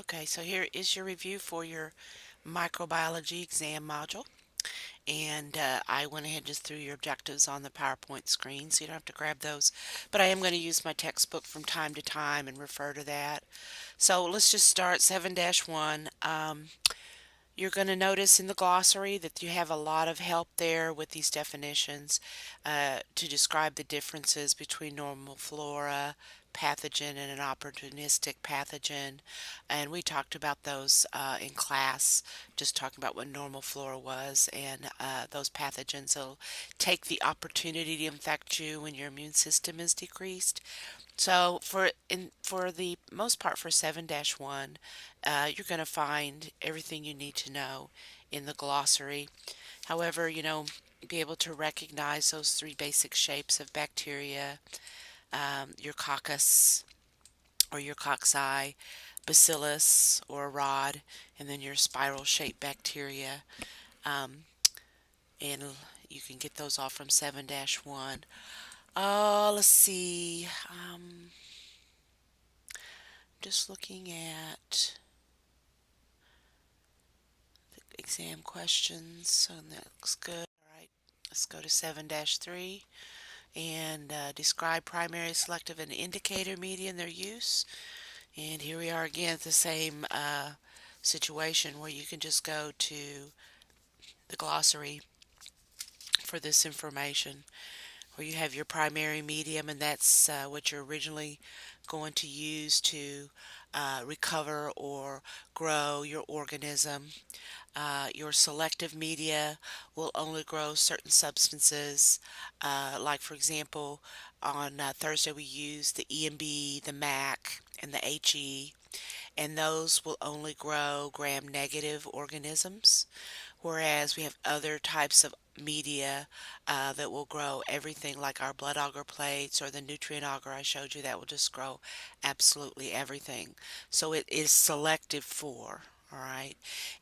Okay, so here is your review for your microbiology exam module. And I went ahead and just threw your objectives on the PowerPoint screen, so you don't have to grab those. But I am going to use my textbook from time to time and refer to that. So let's just start 7-1. You're going to notice in the glossary that you have a lot of help there with these definitions to describe the differences between normal flora, pathogen, and an opportunistic pathogen. And we talked about those in class, just talking about what normal flora was, and those pathogens will take the opportunity to infect you when your immune system is decreased. So for the most part for 7-1, you're going to find everything you need to know in the glossary. However, be able to recognize those three basic shapes of bacteria, your coccus or your cocci, bacillus or a rod, and then your spiral shaped bacteria. Um, and you can get those all from 7-1. Let's see. Just looking at exam questions. So that looks good. All right, let's go to 7-3 and describe primary, selective, and indicator media and their use. And here we are again at the same situation where you can just go to the glossary for this information, where you have your primary medium, and that's what you're originally going to use to recover or grow your organism. Your selective media will only grow certain substances. Like, for example, on Thursday we use the EMB, the MAC, and the HE, and those will only grow gram-negative organisms, whereas we have other types of media that will grow everything, like our blood agar plates or the nutrient agar I showed you, that will just grow absolutely everything. So it is selective for. All right.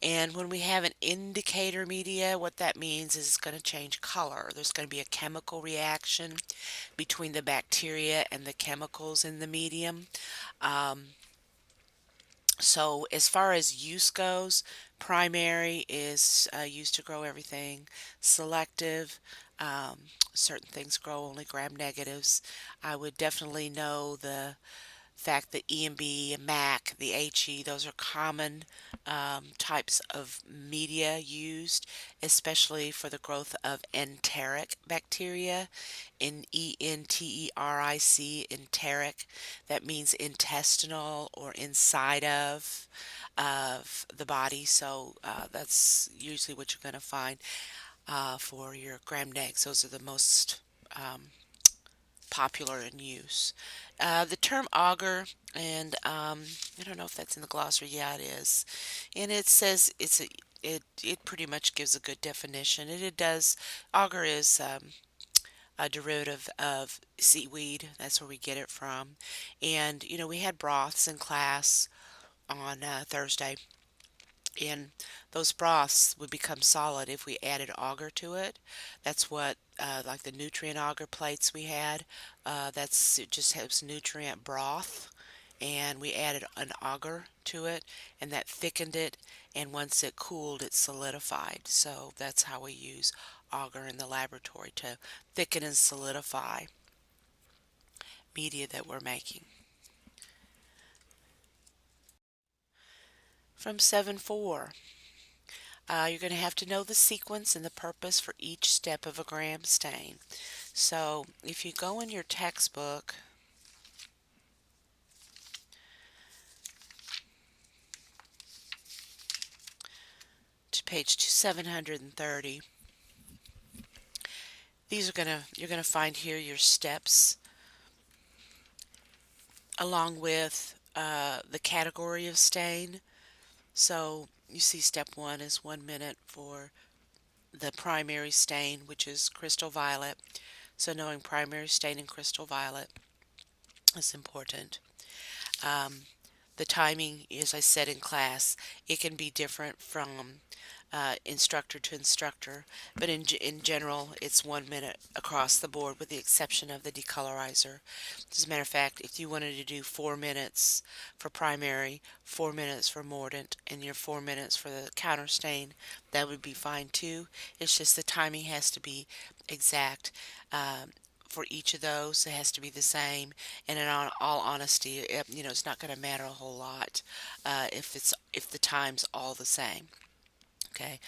And when we have an indicator media, what that means is it's going to change color. There's going to be a chemical reaction between the bacteria and the chemicals in the medium. Um, so as far as use goes, primary is used to grow everything. Selective, um, certain things grow only gram negatives. I would definitely know the fact that EMB and MAC, the HE, those are common types of media used, especially for the growth of enteric bacteria. Enteric. That means intestinal or inside of the body. So that's usually what you're going to find for your gram negs. Those are the most popular in use. The term auger, and I don't know if that's in the glossary. Yeah, it is, and it says it pretty much gives a good definition. It does. Auger is a derivative of seaweed. That's where we get it from. And we had broths in class on Thursday, and those broths would become solid if we added auger to it. That's what, like the nutrient auger plates we had, it just has nutrient broth, and we added an auger to it, and that thickened it, and once it cooled, it solidified. So that's how we use auger in the laboratory, to thicken and solidify media that we're making. From 7-4. You're going to have to know the sequence and the purpose for each step of a gram stain. So if you go in your textbook to page 730, you're going to find here your steps, along with the category of stain. So you see step 1 is 1 minute for the primary stain, which is crystal violet. So knowing primary stain in crystal violet is important. Um, the timing, as I said in class, it can be different from instructor to instructor, but in general, it's 1 minute across the board with the exception of the decolorizer. As a matter of fact, if you wanted to do 4 minutes for primary, 4 minutes for mordant, and your 4 minutes for the counter stain, that would be fine too. It's just the timing has to be exact. For each of those, it has to be the same. And in all honesty, it's not going to matter a whole lot if the time's all the same. Okay.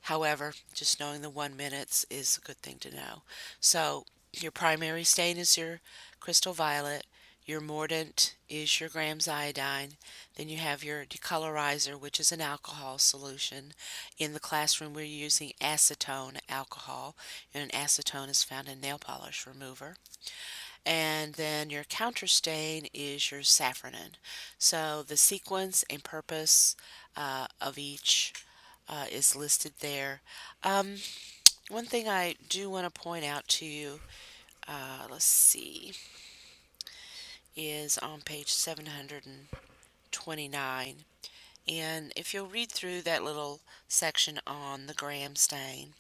However, just knowing the 1 minutes is a good thing to know. So your primary stain is your crystal violet. Your mordant is your Graham's iodine. Then you have your decolorizer, which is an alcohol solution. In the classroom, we're using acetone alcohol, and acetone is found in nail polish remover. And then your counter stain is your safranin. So the sequence and purpose of each is listed there. Um, One thing I do want to point out to you, let's see, is on page 729. And if you'll read through that little section on the Graham stain,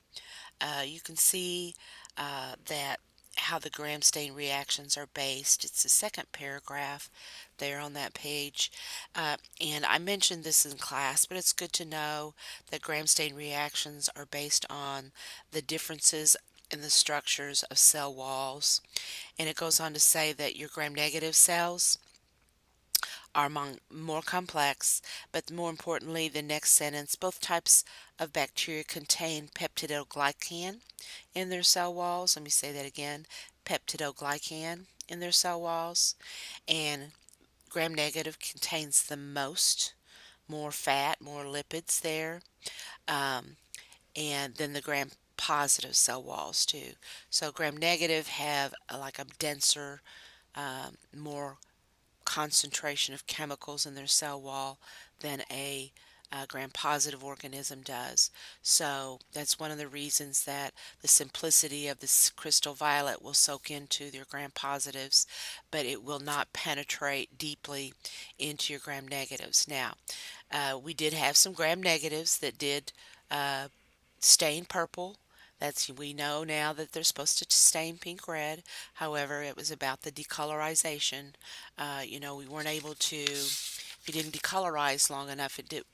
you can see that how the Graham stain reactions are based. It's the second paragraph there on that page. And I mentioned this in class, but it's good to know that Graham stain reactions are based on the differences in the structures of cell walls. And it goes on to say that your Gram negative cells are more complex, but more importantly, the next sentence, both types of bacteria contain peptidoglycan in their cell walls. Let me say that again, peptidoglycan in their cell walls. And Gram negative contains the most, more fat, more lipids there. Um, and then the Gram positive cell walls too. So Gram negative have like a denser, more concentration of chemicals in their cell wall than a gram-positive organism does. So that's one of the reasons that the simplicity of this crystal violet will soak into your gram-positives, but it will not penetrate deeply into your gram-negatives. Now, we did have some gram-negatives that did uh, stain purple. We know now that they're supposed to stain pink red. However, it was about the decolorization. We weren't able to. If you didn't decolorize long enough, it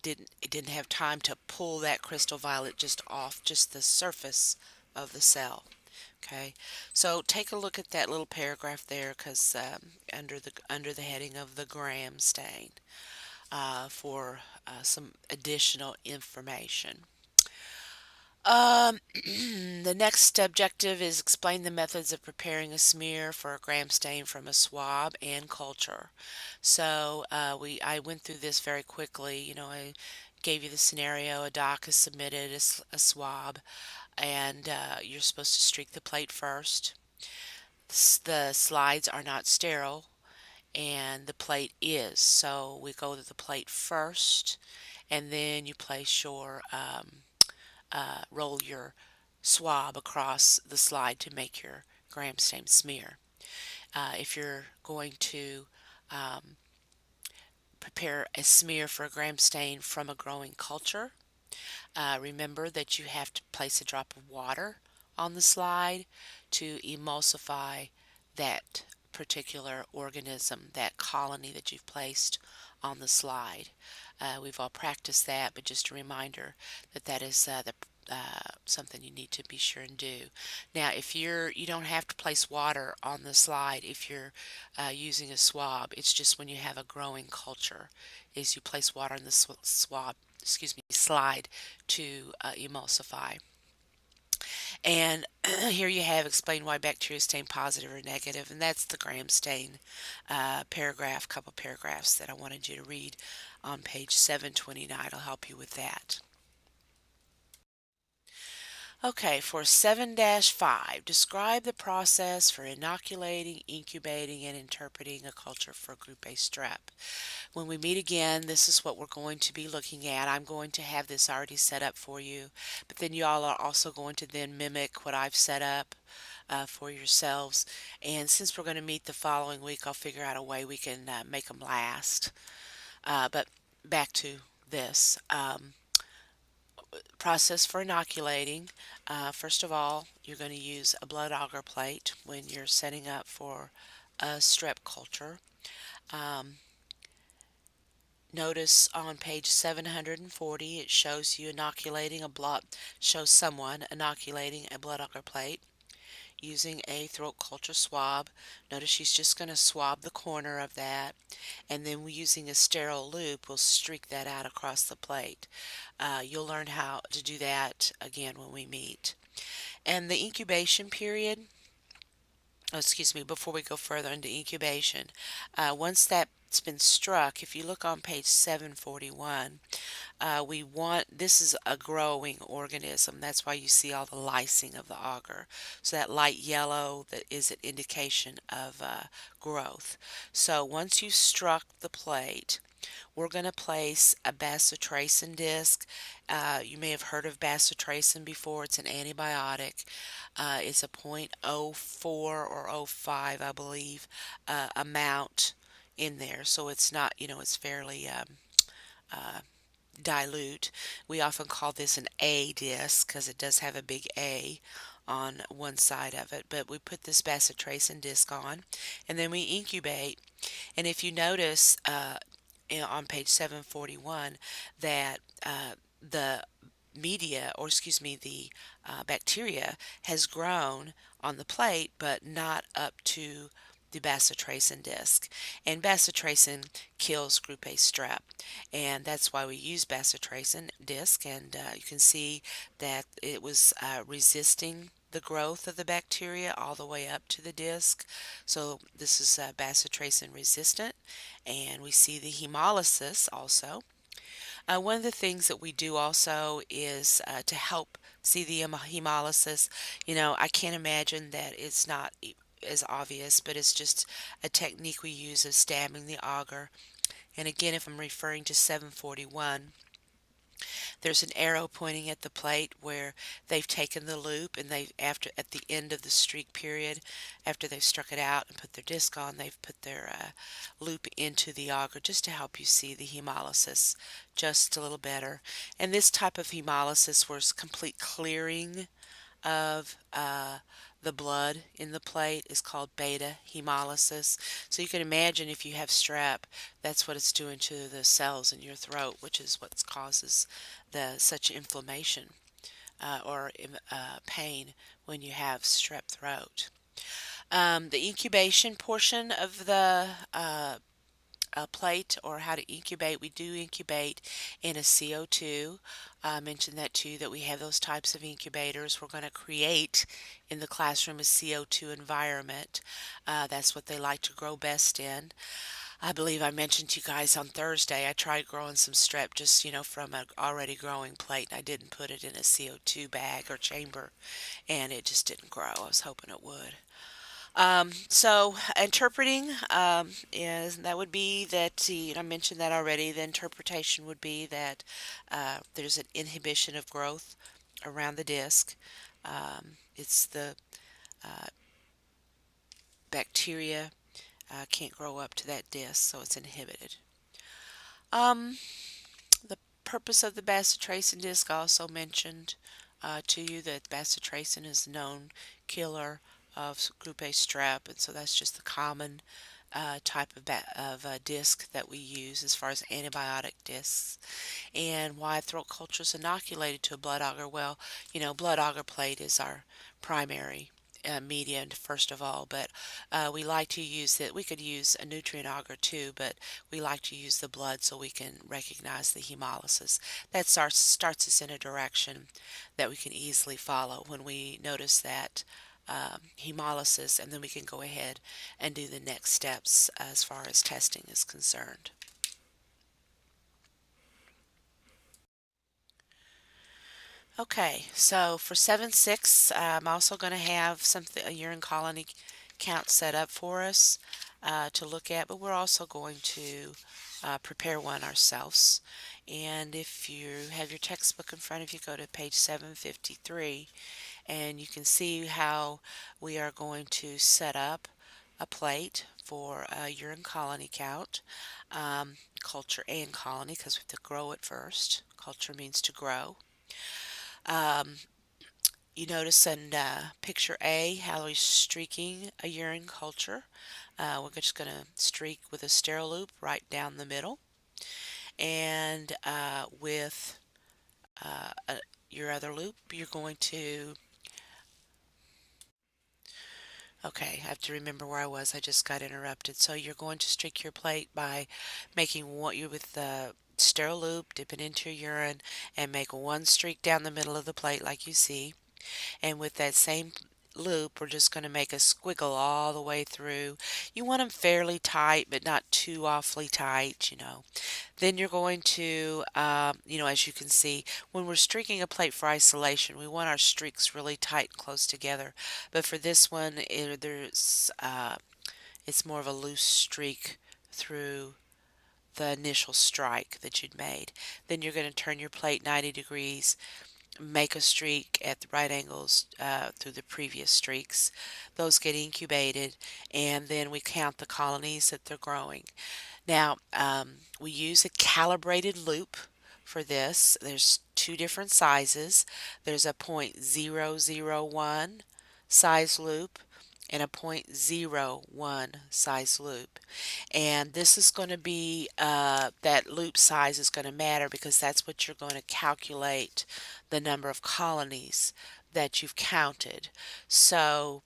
didn't have time to pull that crystal violet just off just the surface of the cell. Okay, so take a look at that little paragraph there, because under the heading of the Graham stain for some additional information. The next objective is explain the methods of preparing a smear for a Gram stain from a swab and culture. So I went through this very quickly. I gave you the scenario. A doc has submitted a swab, and you're supposed to streak the plate first. The slides are not sterile, and the plate is. So we go to the plate first, and then you place roll your swab across the slide to make your Gram stain smear. If you're going to prepare a smear for a Gram stain from a growing culture, remember that you have to place a drop of water on the slide to emulsify that particular organism, that colony that you've placed on the slide. We've all practiced that, but just a reminder that is something you need to be sure and do. Now, if you don't have to place water on the slide if you're using a swab. It's just when you have a growing culture, is you place water in the slide to emulsify. And here you have explain why bacteria stain positive or negative, and that's the Gram stain couple paragraphs that I wanted you to read on page 729. It'll help you with that. Okay, for 7-5, describe the process for inoculating, incubating, and interpreting a culture for group A strep. When we meet again, this is what we're going to be looking at. I'm going to have this already set up for you, but then y'all are also going to then mimic what I've set up for yourselves. And since we're going to meet the following week, I'll figure out a way we can make them last. But back to this. process for inoculating. First of all, you're going to use a blood agar plate when you're setting up for a strep culture. Um, Notice on page 740 it shows you inoculating a blood, shows someone inoculating a blood agar plate using a throat culture swab. Notice she's just going to swab the corner of that, and then we're using a sterile loop, we'll streak that out across the plate. You'll learn how to do that again when we meet. And the incubation period, oh, excuse me, before we go further into incubation, once that's been struck, if you look on page 741, we want, this is a growing organism. That's why you see all the lysing of the agar. So that light yellow, that is an indication of growth. So once you struck the plate, we're going to place a bacitracin disc. You may have heard of bacitracin before. It's an antibiotic. It's a .04 or .05, I believe, amount in there. So it's not, it's fairly uh, dilute. We often call this an A disc because it does have a big A on one side of it. But we put this bacitracin disc on, and then we incubate. And if you notice, on page 741, that the media, or excuse me, the bacteria has grown on the plate, but not up to the bacitracin disc. And bacitracin kills group A strep, and that's why we use bacitracin disc. And you can see that it was resisting the growth of the bacteria all the way up to the disc. So this is bacitracin resistant, and we see the hemolysis also. One of the things that we do also is to help see the hemolysis. I can't imagine that it's not as obvious, but it's just a technique we use of stabbing the agar. And again, if I'm referring to 741, there's an arrow pointing at the plate where they've taken the loop, and they, after, at the end of the streak period, after they've struck it out and put their disc on, they've put their loop into the agar just to help you see the hemolysis just a little better. And this type of hemolysis was complete clearing of the blood in the plate is called beta hemolysis. So you can imagine if you have strep, that's what it's doing to the cells in your throat, which is what causes the such inflammation or pain when you have strep throat. The incubation portion of the plate, or how to incubate, we do incubate in a CO2. I mentioned that too, that we have those types of incubators. We're going to create in the classroom a CO2 environment. That's what they like to grow best in. I believe I mentioned to you guys on Thursday, I tried growing some strep just, from an already growing plate. I didn't put it in a CO2 bag or chamber, and it just didn't grow. I was hoping it would. So interpreting is, that would be that I mentioned that already. The interpretation would be that there's an inhibition of growth around the disc. It's the uh, bacteria can't grow up to that disc, so it's inhibited. Um, the purpose of the bacitracin disc, I also mentioned to you that bacitracin is a known killer of group A strep, and so that's just the common type of disc that we use as far as antibiotic discs. And why throat culture is inoculated to a blood agar? Well, blood agar plate is our primary media first of all, but we like to use it. We could use a nutrient agar too, but we like to use the blood so we can recognize the hemolysis. That starts us in a direction that we can easily follow when we notice that hemolysis, and then we can go ahead and do the next steps as far as testing is concerned. Okay, so for 7-6, I'm also going to have a urine colony count set up for us to look at, but we're also going to prepare one ourselves. And if you have your textbook in front of you, go to page 753, and you can see how we are going to set up a plate for a urine colony count. Culture and colony, because we have to grow it first. Culture means to grow. Um, you notice in picture A how he's streaking a urine culture. We're just going to streak with a sterile loop right down the middle. And with your other loop, you're going to, okay, I have to remember where I was. I just got interrupted. So you're going to streak your plate by making what you with the sterile loop, dip it into your urine, and make one streak down the middle of the plate like you see. And with that same loop, we're just going to make a squiggle all the way through. You want them fairly tight, but not too awfully tight. Then you're going to, as you can see, when we're streaking a plate for isolation, we want our streaks really tight and close together. But for this one, it's more of a loose streak through the initial strike that you'd made. Then you're going to turn your plate 90 degrees, make a streak at the right angles through the previous streaks. Those get incubated, and then we count the colonies that they're growing. Now, we use a calibrated loop for this. There's two different sizes. There's a .001 size loop and a .01 size loop. And this is going to be, that loop size is going to matter because that's what you're going to calculate the number of colonies that you've counted. So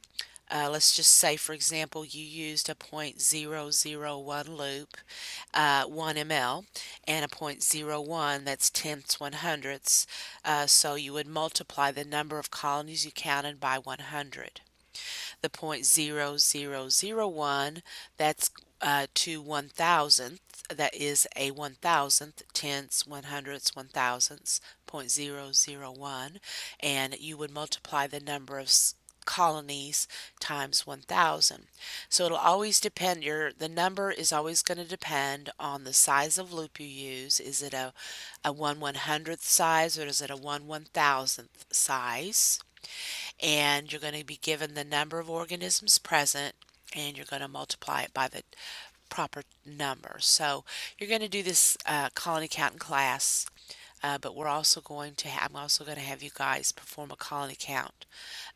let's just say, for example, you used a .001 loop, 1 ml, and a .01 that's tenths, one hundredths. So you would multiply the number of colonies you counted by 100. The .0001, that's to 1,000th. That is a 1,000th, tenths, one hundredths, one thousandths, .001, and you would multiply the number of colonies times 1,000. So it'll always depend, the number is always going to depend on the size of loop you use. Is it a 1/100th size, or is it a 1/1000th size? And you're going to be given the number of organisms present, and you're going to multiply it by the proper number. So you're going to do this colony count in class, but I'm also going to have you guys perform a colony count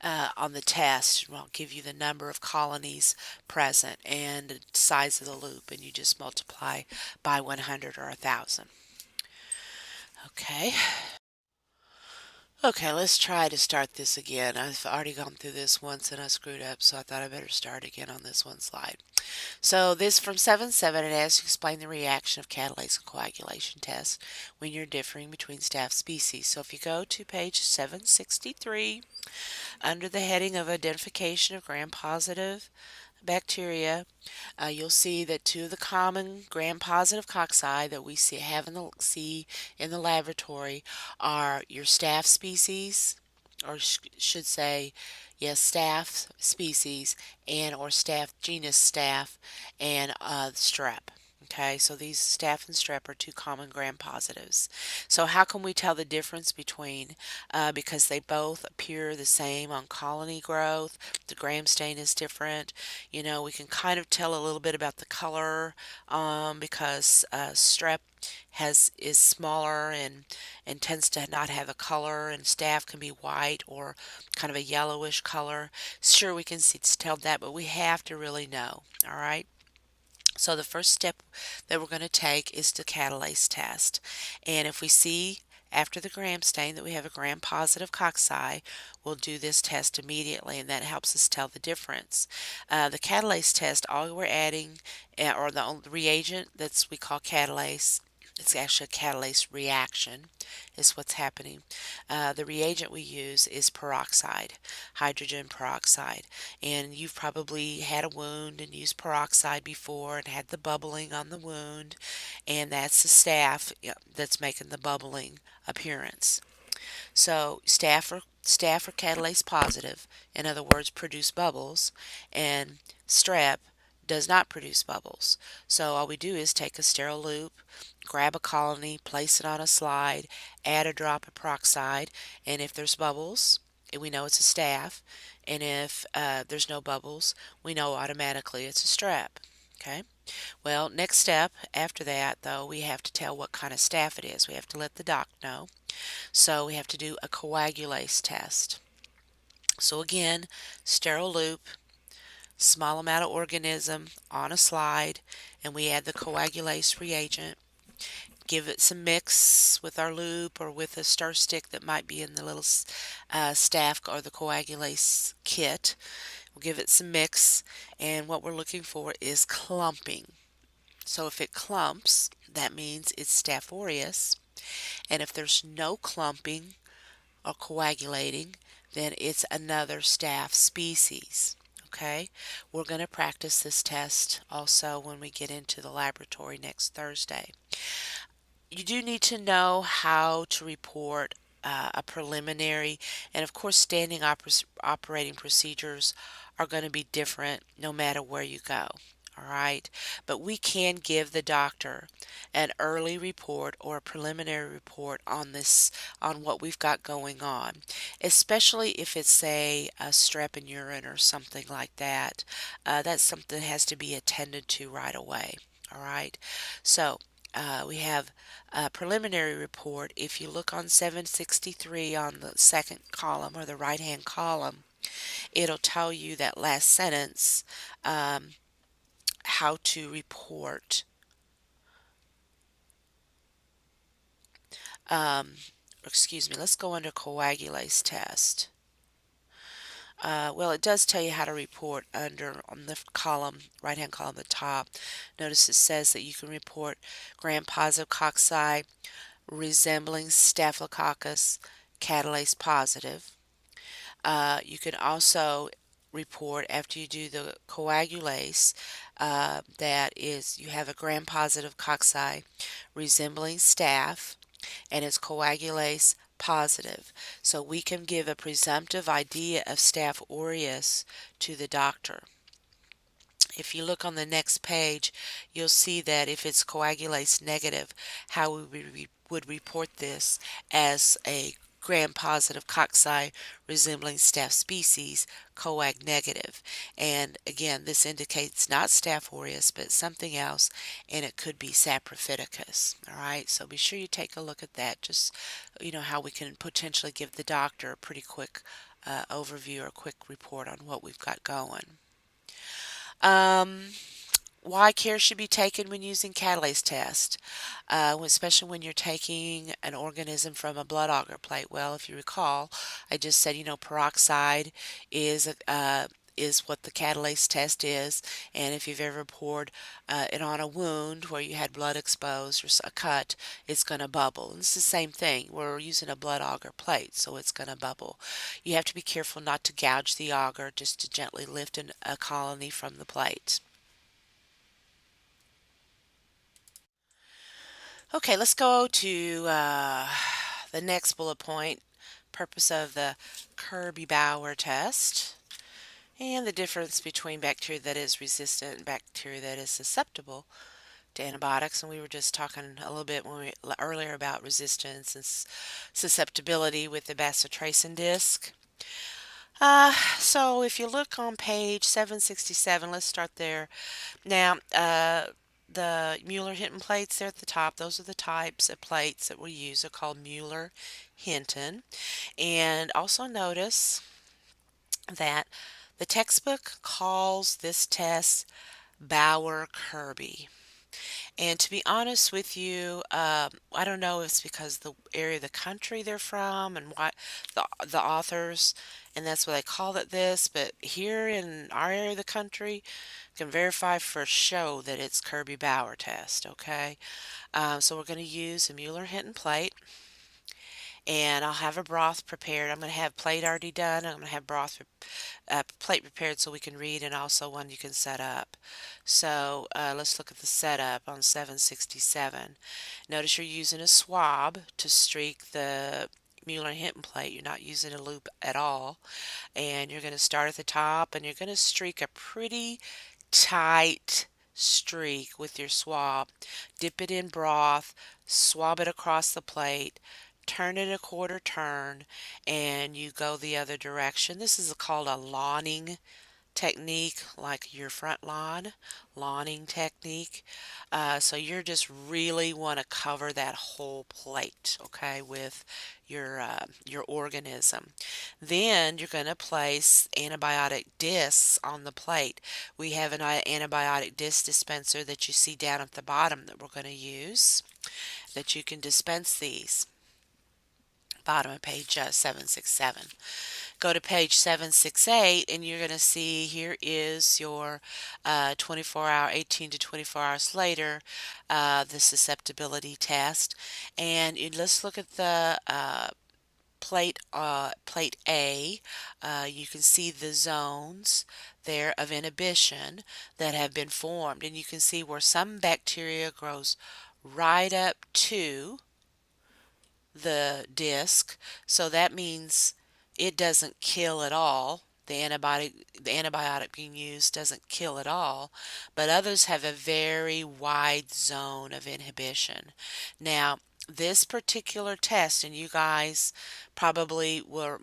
on the test. I'll give you the number of colonies present and the size of the loop, and you just multiply by 100 or 1,000. Okay. Okay, let's try to start this again. I've already gone through this once and I screwed up, so I thought I better start again on this one slide. So this from 7.7, it asks to explain the reaction of catalase and coagulation tests when you're differing between staph species. So if you go to page 763, under the heading of identification of gram-positive bacteria, you'll see that two of the common gram-positive cocci that we see in the laboratory are your staph species, or should say, yes, staph species, and or staph genus staph, and strep. Okay, so these staph and strep are two common gram-positives. So how can we tell the difference between, because they both appear the same on colony growth, the gram stain is different. We can kind of tell a little bit about the color, because strep is smaller and tends to not have a color, and staph can be white or kind of a yellowish color. Sure, we can tell that, but we have to really know. All right. So the first step that we're going to take is the catalase test. And if we see after the gram stain that we have a gram-positive cocci, we'll do this test immediately, and that helps us tell the difference. The catalase test, all we're adding, or the reagent we call catalase, it's actually a catalase reaction is what's happening. The reagent we use is peroxide, hydrogen peroxide. And you've probably had a wound and used peroxide before and had the bubbling on the wound, and that's the staph that's making the bubbling appearance. So staph are catalase positive, in other words, produce bubbles, and strep does not produce bubbles. So all we do is take a sterile loop, grab a colony, place it on a slide, add a drop of peroxide, and if there's bubbles, we know it's a staph, and if there's no bubbles, we know automatically it's a strep. Okay? Well, next step after that, though, we have to tell what kind of staph it is. We have to let the doc know. So we have to do a coagulase test. So again, sterile loop, small amount of organism on a slide, and we add the coagulase reagent. Give it some mix with our loop or with a stir stick that might be in the little staph or the coagulase kit. We'll give it some mix, and what we're looking for is clumping. So if it clumps, that means it's Staph aureus, and if there's no clumping or coagulating, then it's another staph species. Okay, we're going to practice this test also when we get into the laboratory next Thursday. You do need to know how to report a preliminary, and of course, standing operating procedures are going to be different no matter where you go. All right, but we can give the doctor an early report or a preliminary report on this, on what we've got going on, especially if it's, say, a strep in urine or something like that. That's something that has to be attended to right away. All right, so we have a preliminary report. If you look on 763 on the second column or the right hand column, it'll tell you that last sentence, um, how to report. Um, Excuse me, let's go under coagulase test. Well, it does tell you how to report under on the column, right hand column at the top. Notice it says that you can report gram-positive cocci resembling Staphylococcus catalase positive. You can also report after you do the coagulase that is you have a gram-positive cocci resembling staph and it's coagulase positive. So we can give a presumptive idea of Staph aureus to the doctor. If you look on the next page, you'll see that if it's coagulase negative, how we would report this as a gram-positive cocci resembling staph species, coag negative. And again, this indicates not Staph aureus, but something else, and it could be saprophyticus. All right, so be sure you take a look at that. Just, how we can potentially give the doctor a pretty quick overview or a quick report on what we've got going. Um, why care should be taken when using catalase test, especially when you're taking an organism from a blood agar plate. Well, if you recall, I just said, peroxide is is what the catalase test is, and if you've ever poured it on a wound where you had blood exposed or a cut, it's going to bubble. And it's the same thing. We're using a blood agar plate, so it's going to bubble. You have to be careful not to gouge the agar, just to gently lift a colony from the plate. Okay, let's go to the next bullet point, purpose of the Kirby-Bauer test, and the difference between bacteria that is resistant and bacteria that is susceptible to antibiotics. And we were just talking a little bit earlier about resistance and susceptibility with the bacitracin disc. So if you look on page 767, let's start there. Now, the Mueller-Hinton plates there at the top, those are the types of plates that we use. They're called Mueller-Hinton. And also notice that the textbook calls this test Bauer-Kirby. And to be honest with you, I don't know if it's because the area of the country they're from and what the authors, and that's why they called it this. But here in our area of the country, can verify for show that it's Kirby-Bauer test. Okay, so we're going to use a Mueller-Hinton plate, and I'll have a broth prepared. I'm going to have plate already done. I'm going to have plate prepared so we can read, and also one you can set up. So let's look at the setup on 767. Notice you're using a swab to streak the Mueller-Hinton plate. You're not using a loop at all. And you're going to start at the top, and you're going to streak a pretty tight streak with your swab. Dip it in broth, swab it across the plate, turn it a quarter turn, and you go the other direction. This is called a lawning technique like your front lawning technique. So you're just really want to cover that whole plate, okay, with your organism. Then you're going to place antibiotic discs on the plate. We have an antibiotic disc dispenser that you see down at the bottom that we're going to use, that you can dispense these. Bottom of page 767. Go to page 768 and you're going to see here is your 24-hour, 18 to 24 hours later, the susceptibility test. And let's look at the plate A. You can see the zones there of inhibition that have been formed, and you can see where some bacteria grows right up to the disc. So that means it doesn't kill at all. The antibiotic being used doesn't kill at all, but others have a very wide zone of inhibition. Now, this particular test, and you guys probably are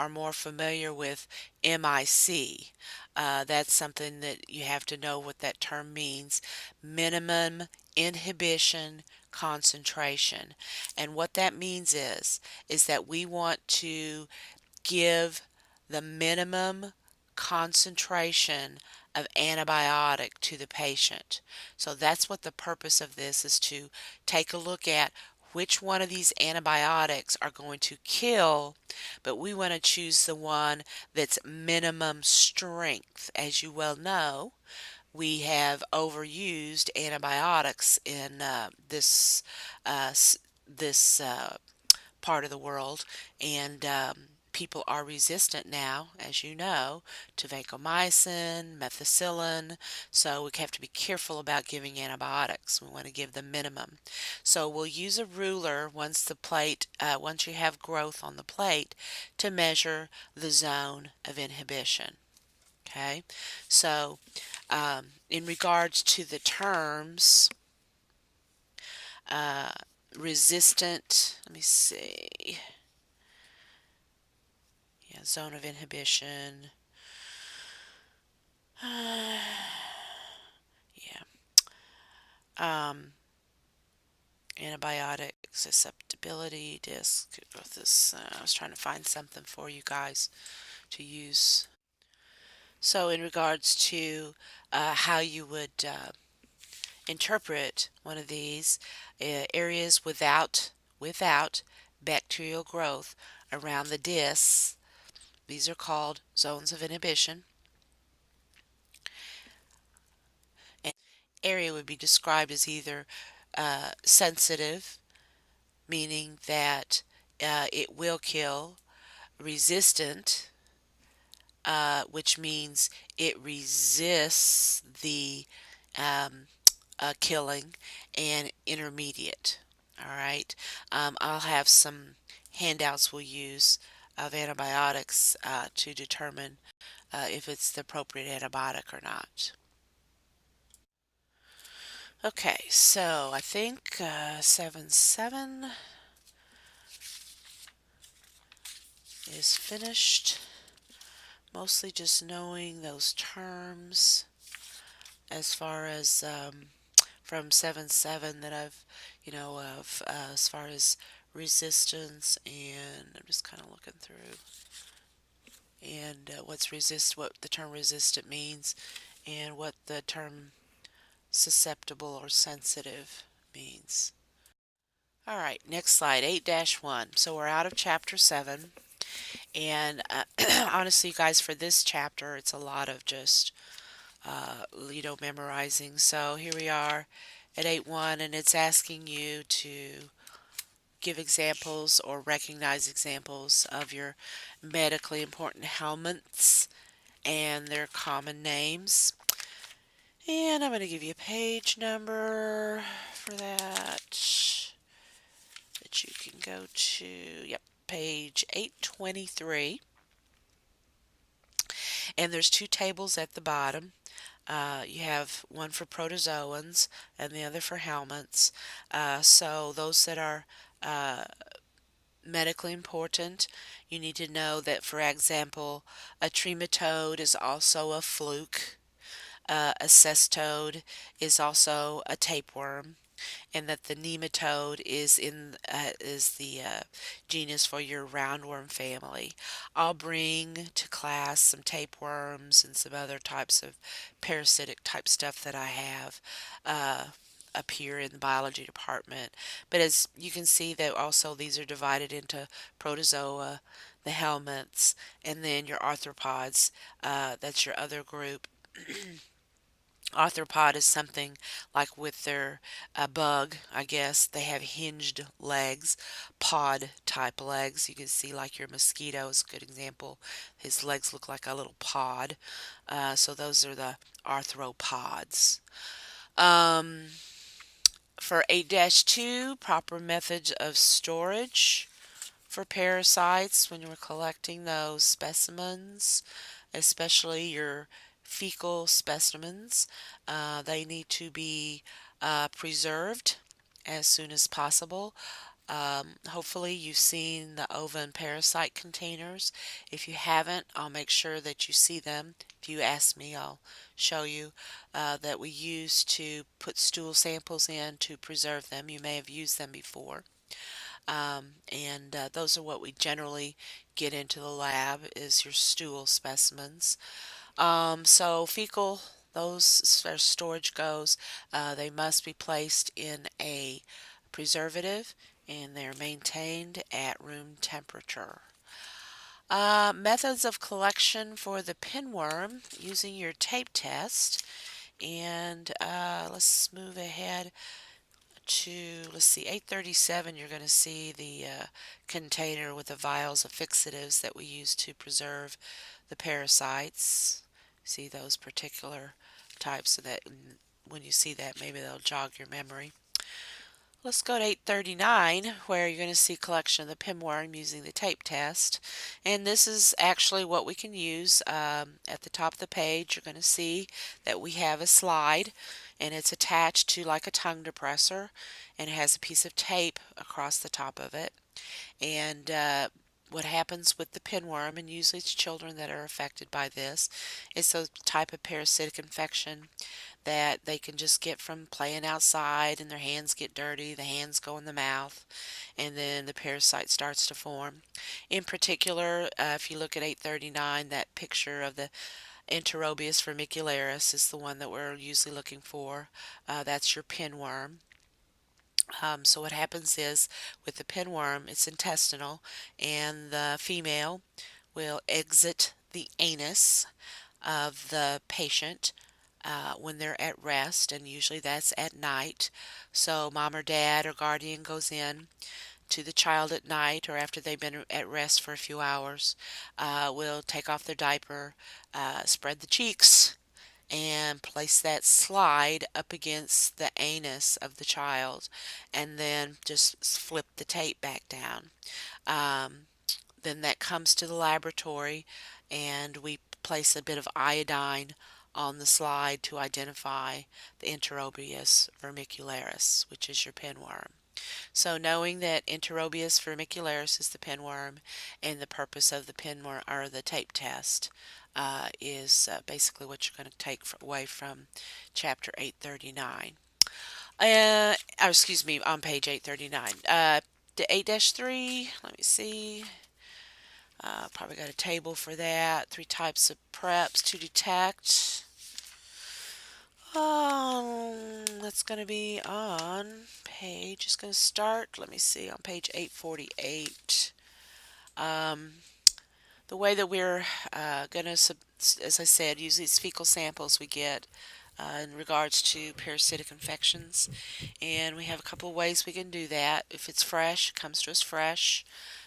more familiar with MIC. That's something that you have to know what that term means. Minimum inhibition concentration. And what that means is that we want to give the minimum concentration of antibiotic to the patient. So that's what the purpose of this is, to take a look at which one of these antibiotics are going to kill, but we want to choose the one that's minimum strength. As you well know, we have overused antibiotics in uh, this part of the world, and people are resistant now, as you know, to vancomycin, methicillin. So we have to be careful about giving antibiotics. We want to give the minimum. So we'll use a ruler once you have growth on the plate, to measure the zone of inhibition. Okay, so in regards to the terms, uh, resistant, let me see, yeah, zone of inhibition, yeah, um, antibiotic susceptibility disc. With this, I was trying to find something for you guys to use. So in regards to how you would interpret one of these, areas without bacterial growth around the discs, these are called zones of inhibition. And area would be described as either sensitive, meaning that it will kill; resistant, which means it resists the um, killing; and intermediate. All right. I'll have some handouts we'll use of antibiotics to determine if it's the appropriate antibiotic or not. Okay, so I think 7.7 is finished. Mostly just knowing those terms as far as from 7.7 that I've, of as far as resistance, and I'm just kind of looking through, and what the term resistant means, and what the term susceptible or sensitive means. All right, next slide, 8-1. So we're out of chapter 7, and honestly, guys, for this chapter, it's a lot of just memorizing. So here we are at 8.1, and it's asking you to give examples or recognize examples of your medically important helminths and their common names. And I'm going to give you a page number for that you can go to, yep, page 823. And there's two tables at the bottom. You have one for protozoans and the other for helminths. So those that are medically important. You need to know that, for example, a trematode is also a fluke, a cestode is also a tapeworm, and that the nematode is the genus for your roundworm family. I'll bring to class some tapeworms and some other types of parasitic type stuff that I have uh, up here in the biology department. But as you can see, that also these are divided into protozoa, the helminths, and then your arthropods. That's your other group. Arthropod is something like with their bug, I guess. They have hinged legs, pod type legs. You can see like your mosquito is a good example. His legs look like a little pod. So those are the arthropods. Um, for 8-2, proper methods of storage for parasites when you're collecting those specimens, especially your fecal specimens. They need to be preserved as soon as possible. Hopefully, you've seen the ova and parasite containers. If you haven't, I'll make sure that you see them. If you ask me, I'll show you that we use to put stool samples in to preserve them. You may have used them before. And those are what we generally get into the lab is your stool specimens. So fecal, those as far as storage goes, they must be placed in a preservative and they're maintained at room temperature. Methods of collection for the pinworm using your tape test. And let's move ahead to, let's see, 837, you're going to see the container with the vials of fixatives that we use to preserve the parasites. See those particular types so that when you see that, maybe they'll jog your memory. Let's go to 839, where you're going to see collection of the pinworm using the tape test. And this is actually what we can use. At the top of the page, you're going to see that we have a slide, and it's attached to like a tongue depressor, and it has a piece of tape across the top of it. And what happens with the pinworm, and usually it's children that are affected by this, it's a type of parasitic infection that they can just get from playing outside and their hands get dirty, the hands go in the mouth, and then the parasite starts to form. In particular, if you look at 839, that picture of the Enterobius vermicularis is the one that we're usually looking for. That's your pinworm. So what happens is with the pinworm, it's intestinal, and the female will exit the anus of the patient when they're at rest, and usually that's at night. So mom or dad or guardian goes in to the child at night or after they've been at rest for a few hours, will take off their diaper, spread the cheeks, and place that slide up against the anus of the child, and then just flip the tape back down. Um, then that comes to the laboratory, and we place a bit of iodine on the slide to identify the Enterobius vermicularis, which is your pinworm. So knowing that Enterobius vermicularis is the pinworm and the purpose of the pinworm or the tape test is basically what you're going to take away from chapter 839. Or excuse me, on page 839. The 8-3, let me see. Probably got a table for that. 3 types of preps to detect. That's going to be on page, it's going to start, let me see, on page 848. Um, the way that we're going to, as I said, use these fecal samples we get in regards to parasitic infections. And we have a couple of ways we can do that. If it's fresh, it comes to us fresh.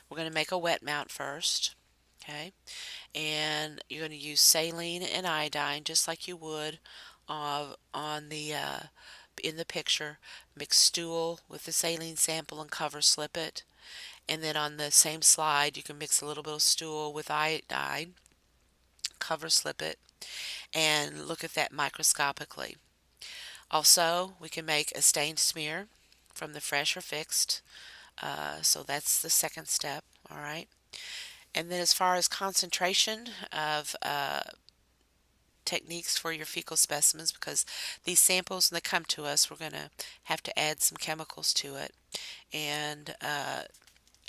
We're going to make a wet mount first. Okay. And you're going to use saline and iodine just like you would on the in the picture. Mix stool with the saline sample and cover slip it. And then on the same slide, you can mix a little bit of stool with iodine, cover slip it, and look at that microscopically. Also, we can make a stained smear from the fresh or fixed So that's the second step, all right? And then as far as concentration of techniques for your fecal specimens, because these samples, when they come to us, we're going to have to add some chemicals to it and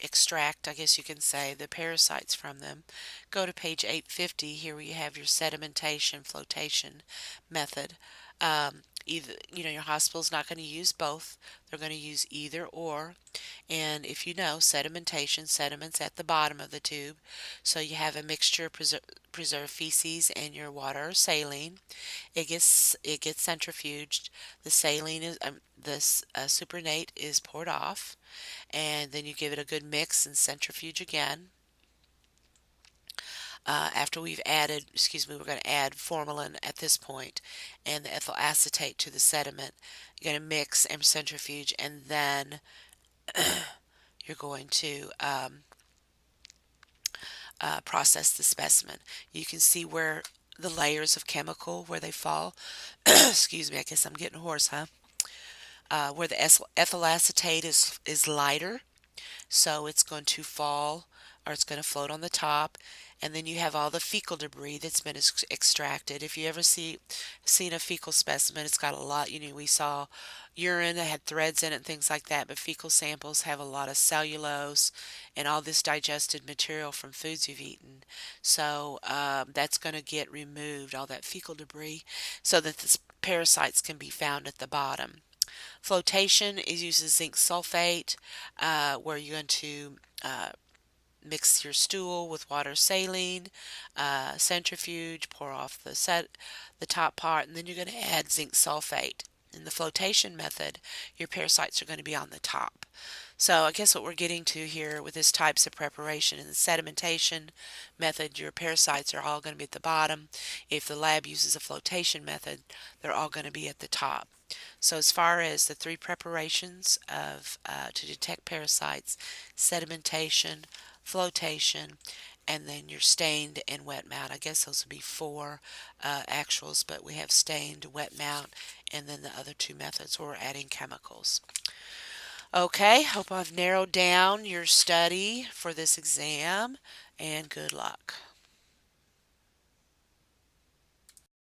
extract, I guess you can say, the parasites from them. Go to page 850. Here where you have your sedimentation flotation method. Either, your hospital's not going to use both. They're going to use either or. And if you know, sedimentation, sediments at the bottom of the tube. So you have a mixture of preserved feces and your water or saline. It gets centrifuged. The saline is this supernatant is poured off, and then you give it a good mix and centrifuge again. After we've added, excuse me, we're going to add formalin at this point and the ethyl acetate to the sediment. You're going to mix and centrifuge, and then you're going to process the specimen. You can see where the layers of chemical, where they fall. Excuse me, I guess I'm getting hoarse, huh? Where the ethyl acetate is lighter, so it's going to fall or it's going to float on the top. And then you have all the fecal debris that's been extracted. If you ever seen a fecal specimen, it's got a lot. We saw urine that had threads in it and things like that, but fecal samples have a lot of cellulose and all this digested material from foods you've eaten. So that's going to get removed, all that fecal debris, so that the parasites can be found at the bottom. Flotation is uses zinc sulfate, where you're going to mix your stool with water saline, centrifuge, pour off the top part, and then you're going to add zinc sulfate. In the flotation method, your parasites are going to be on the top. So I guess what we're getting to here with this types of preparation in the sedimentation method, your parasites are all going to be at the bottom. If the lab uses a flotation method, they're all going to be at the top. So as far as the three preparations of to detect parasites, sedimentation, flotation, and then your stained and wet mount. I guess those would be four actuals, but we have stained, wet mount, and then the other two methods where we're adding chemicals. Okay, hope I've narrowed down your study for this exam, and good luck.